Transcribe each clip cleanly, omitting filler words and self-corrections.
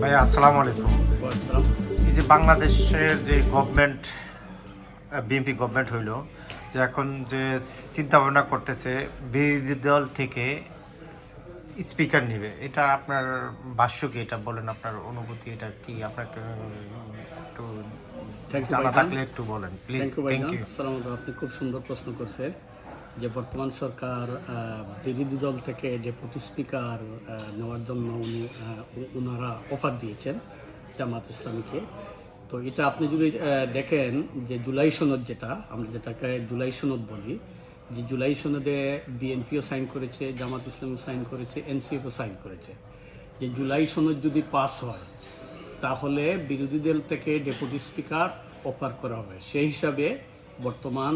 ভাইয়া আসসালামু আলাইকুম। এই যে বাংলাদেশের যে গভর্নমেন্ট বিএনপি গভর্নমেন্ট হইলো, যে এখন যে চিন্তা ভাবনা করতেছে বিরোধী দল থেকে স্পিকার নেবে, এটা আপনার ভাষ্য কি? এটা বলেন, আপনার অনুভূতি এটা কি? আপনাকে একটু জানা থাকলে একটু বলেন প্লিজ। Thank you. আপনি খুব সুন্দর প্রশ্ন করছেন যে বর্তমান সরকার বিরোধী দল থেকে ডেপুটি স্পিকার নেওয়ার জন্য ওনারা অফার দিয়েছেন জামাত ইসলামীকে। তো এটা আপনি যদি দেখেন যে জুলাই সনদ, যেটা আমরা যেটাকে জুলাই সনদ বলি, যে জুলাই সনদে বিএনপিও সাইন করেছে, জামাত ইসলামী সাইন করেছে, এনসিপিও সাইন করেছে। যে জুলাই সনদ যদি পাস হয় তাহলে বিরোধী দল থেকে ডেপুটি স্পিকার অফার করা হবে। সেই হিসাবে বর্তমান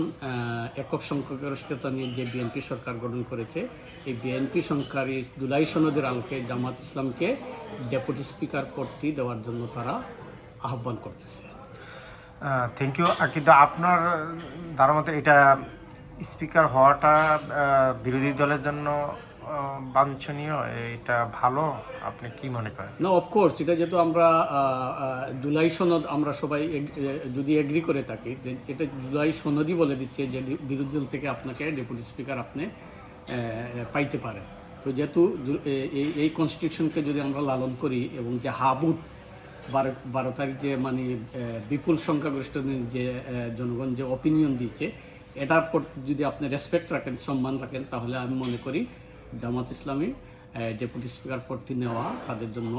একক সংখ্যাগরিষ্ঠতা নিয়ে যে বিএনপি সরকার গঠন করেছে, এই বিএনপি সরকারি জুলাই সনদের আলোকে জামাত ইসলামকে ডেপুটি স্পিকার পদটি দেওয়ার জন্য তারা আহ্বান করতেছে। Thank you. কিন্তু আপনার ধারণা এটা স্পিকার হওয়াটা বিরোধী দলের জন্য বাঞ্ছনীয়, এটা ভালো, আপনি কি মনে করেন? না, অফকোর্স এটা যেহেতু আমরা জুলাই সনদ আমরা সবাই যদি এগ্রি করে থাকি, এটা জুলাই সনদই বলে দিচ্ছে যে বিরোধী দল থেকে আপনাকে ডেপুটি স্পিকার আপনি পাইতে পারেন। তো যেহেতু এই কনস্টিটিউশনকে যদি আমরা লালন করি এবং যে হাবুট 12 তারিখ যে মানে বিপুল সংখ্যাগরিষ্ঠ যে জনগণ যে অপিনিয়ন দিচ্ছে, এটার পর যদি আপনি রেসপেক্ট রাখেন, সম্মান রাখেন, তাহলে আমি মনে করি জামাত ইসলামী ডেপুটি স্পিকার পদটি নেওয়া তাদের জন্য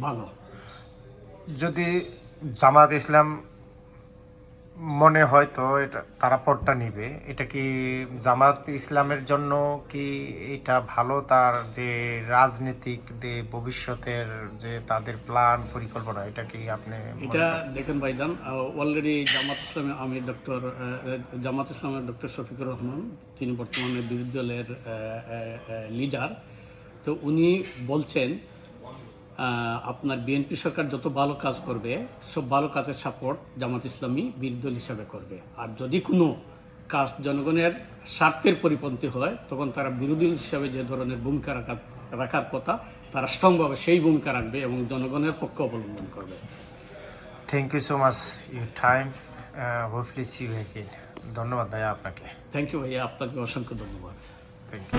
ভালো। যদি জামাত ইসলাম মনে হয় তো এটা তারা পদটা নিবে, এটা কি জামাত ইসলামের জন্য কি এটা ভালো? তার যে রাজনীতিক যে ভবিষ্যতের যে তাদের প্ল্যান পরিকল্পনা, এটা কি আপনি এটা দেখেন ভাইজান, অলরেডি জামাত ইসলামের ডক্টর শফিকুর রহমান, তিনি বর্তমানে বিরোধী দলের লিডার। তো উনি বলছেন আপনার বিএনপি সরকার যত ভালো কাজ করবে, সব ভালো কাজের সাপোর্ট জামাত ইসলামী বিরোধী দল হিসাবে করবে। আর যদি কোনো কাজ জনগণের স্বার্থের পরিপন্থী হয়, তখন তারা বিরোধী দল হিসাবে যে ধরনের ভূমিকা রাখার কথা, তারা স্ট্রংভাবে সেই ভূমিকা রাখবে এবং জনগণের পক্ষে অবলম্বন করবে। Thank you so much your time, hopefully see you again. ধন্যবাদ ভাইয়া আপনাকে। থ্যাংক ইউ ভাইয়া, আপনাকে অসংখ্য ধন্যবাদ। Thank you.